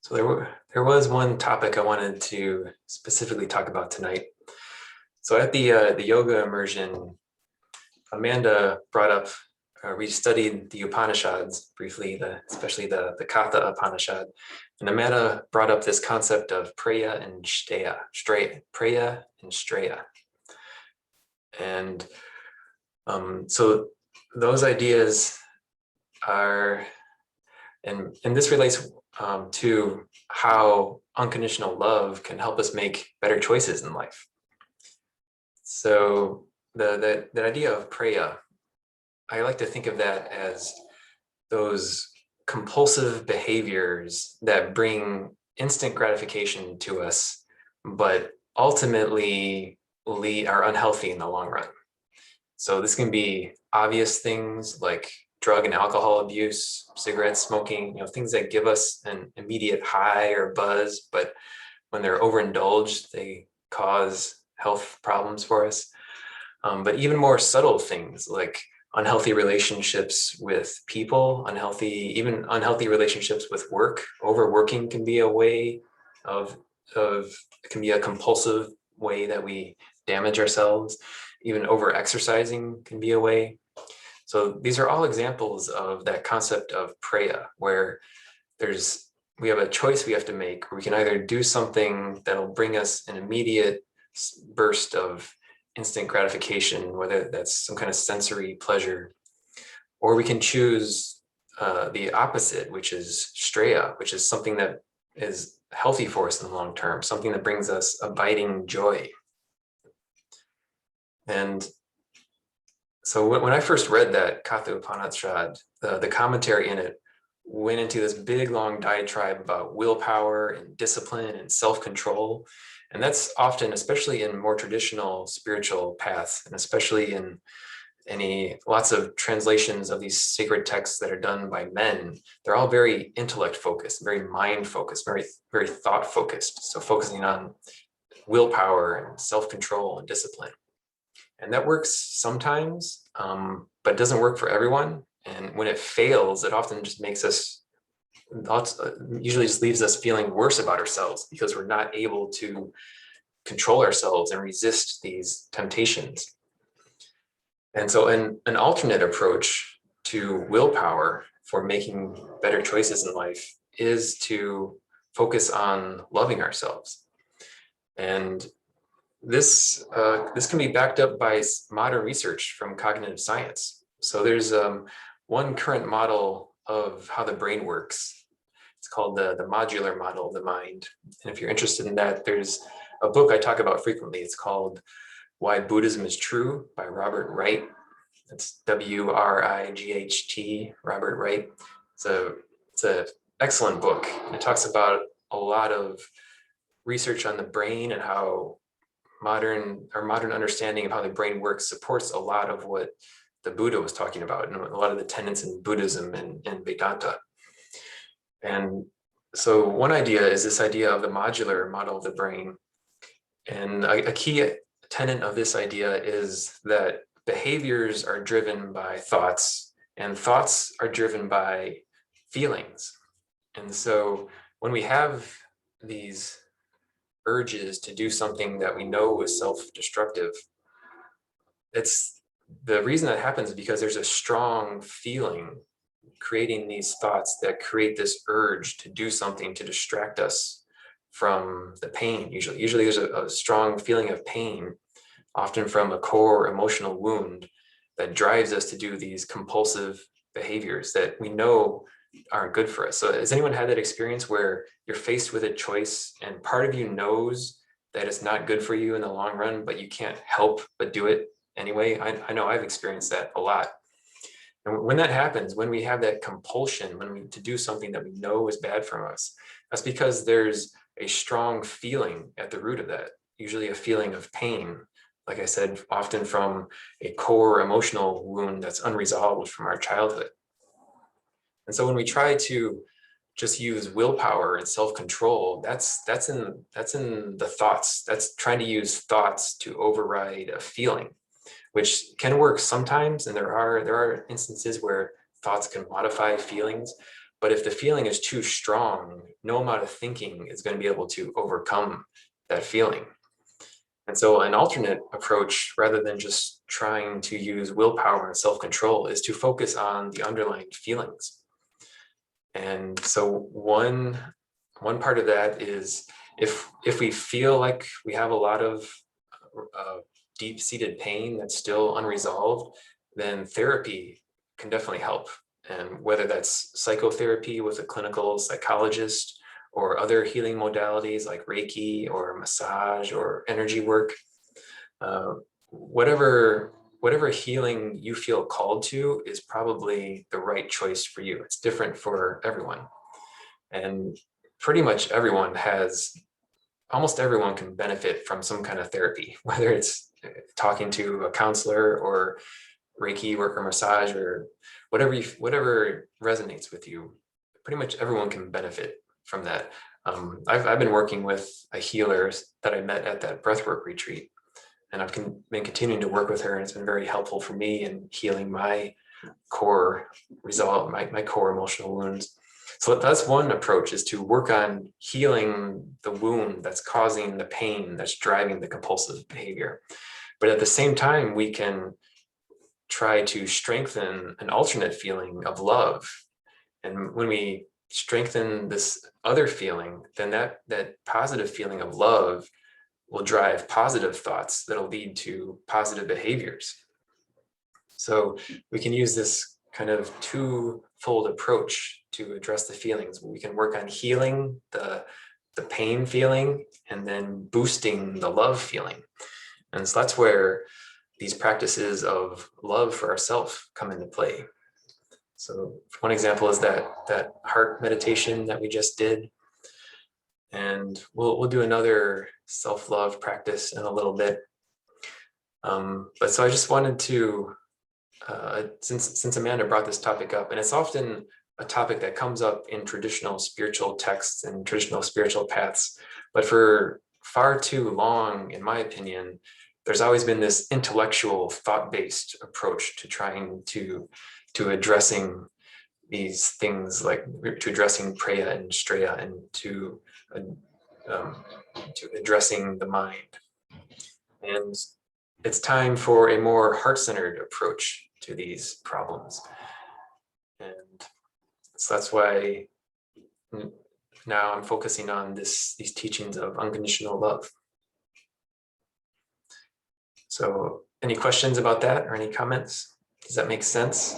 So there was one topic I wanted to specifically talk about tonight. So at the yoga immersion, Amanda brought up. We studied the Upanishads briefly, especially the Katha Upanishad, and Amanda brought up this concept of Preya and Preya and Streya, and so those ideas are, and this relates to how unconditional love can help us make better choices in life. So the idea of Preya, I like to think of that as those compulsive behaviors that bring instant gratification to us, but ultimately are unhealthy in the long run. So this can be obvious things like drug and alcohol abuse, cigarette smoking, things that give us an immediate high or buzz, but when they're overindulged, they cause health problems for us. But even more subtle things like unhealthy relationships with people, even unhealthy relationships with work. Overworking can be a way it can be a compulsive way that we damage ourselves. Even over exercising can be a way. So these are all examples of that concept of Preya, where we have a choice we have to make. We can either do something that'll bring us an immediate burst of instant gratification, whether that's some kind of sensory pleasure, or we can choose the opposite, which is Streya, which is something that is healthy for us in the long term, something that brings us abiding joy. And so when I first read that Katha Upanishad, the commentary in it went into this big, long diatribe about willpower and discipline and self-control. And that's often, especially in more traditional spiritual paths, and especially in lots of translations of these sacred texts that are done by men, they're all very intellect focused, very mind focused, very, very thought focused. So focusing on willpower and self-control and discipline. And that works sometimes, but doesn't work for everyone. And when it fails, it often just usually just leaves us feeling worse about ourselves because we're not able to control ourselves and resist these temptations. And so an alternate approach to willpower for making better choices in life is to focus on loving ourselves. And this can be backed up by modern research from cognitive science. So there's one current model of how the brain works. It's called the modular model of the mind. And if you're interested in that, there's a book I talk about frequently. It's called Why Buddhism is True by Robert Wright. It's Wright, Robert Wright. It's an excellent book. It talks about a lot of research on the brain and how modern understanding of how the brain works supports a lot of what the Buddha was talking about and a lot of the tenets in Buddhism and Vedanta. And so one idea is this idea of the modular model of the brain. And a key tenet of this idea is that behaviors are driven by thoughts and thoughts are driven by feelings. And so when we have these urges to do something that we know is self-destructive, it's the reason that happens is because there's a strong feeling creating these thoughts that create this urge to do something to distract us from the pain. Usually there's a strong feeling of pain, often from a core emotional wound, that drives us to do these compulsive behaviors that we know aren't good for us. So has anyone had that experience where you're faced with a choice and part of you knows that it's not good for you in the long run, but you can't help but do it anyway? I know I've experienced that a lot. And when that happens, when we have that compulsion, to do something that we know is bad for us, that's because there's a strong feeling at the root of that, usually a feeling of pain. Like I said, often from a core emotional wound that's unresolved from our childhood. And so when we try to just use willpower and self-control, that's in the thoughts. That's trying to use thoughts to override a feeling, which can work sometimes. And there are instances where thoughts can modify feelings, But if the feeling is too strong, no amount of thinking is going to be able to overcome that feeling. And so an alternate approach, rather than just trying to use willpower and self-control, is to focus on the underlying feelings. And so one part of that is if we feel like we have a lot of deep-seated pain that's still unresolved, then therapy can definitely help. And whether that's psychotherapy with a clinical psychologist or other healing modalities like Reiki or massage or energy work, whatever healing you feel called to is probably the right choice for you. It's different for everyone. And pretty much almost everyone can benefit from some kind of therapy, whether it's talking to a counselor or Reiki work or massage or whatever resonates with you. Pretty much everyone can benefit from that. I've been working with a healer that I met at that breathwork retreat, and I've been continuing to work with her, and it's been very helpful for me in healing my core my core emotional wounds. So that's one approach, is to work on healing the wound that's causing the pain that's driving the compulsive behavior. But at the same time, we can try to strengthen an alternate feeling of love. And when we strengthen this other feeling, then that positive feeling of love will drive positive thoughts that'll lead to positive behaviors. So we can use this kind of twofold approach to address the feelings. We can work on healing the pain feeling and then boosting the love feeling. And so that's where these practices of love for ourselves come into play. So one example is that heart meditation that we just did. And we'll do another self-love practice in a little bit. But so I just wanted to, since Amanda brought this topic up, and it's often a topic that comes up in traditional spiritual texts and traditional spiritual paths, but for far too long, in my opinion, there's always been this intellectual, thought-based approach to trying to addressing these things, like to addressing Preya and Streya, and to addressing the mind. And it's time for a more heart-centered approach to these problems. And so that's why now I'm focusing on these teachings of unconditional love. So any questions about that or any comments? Does that make sense?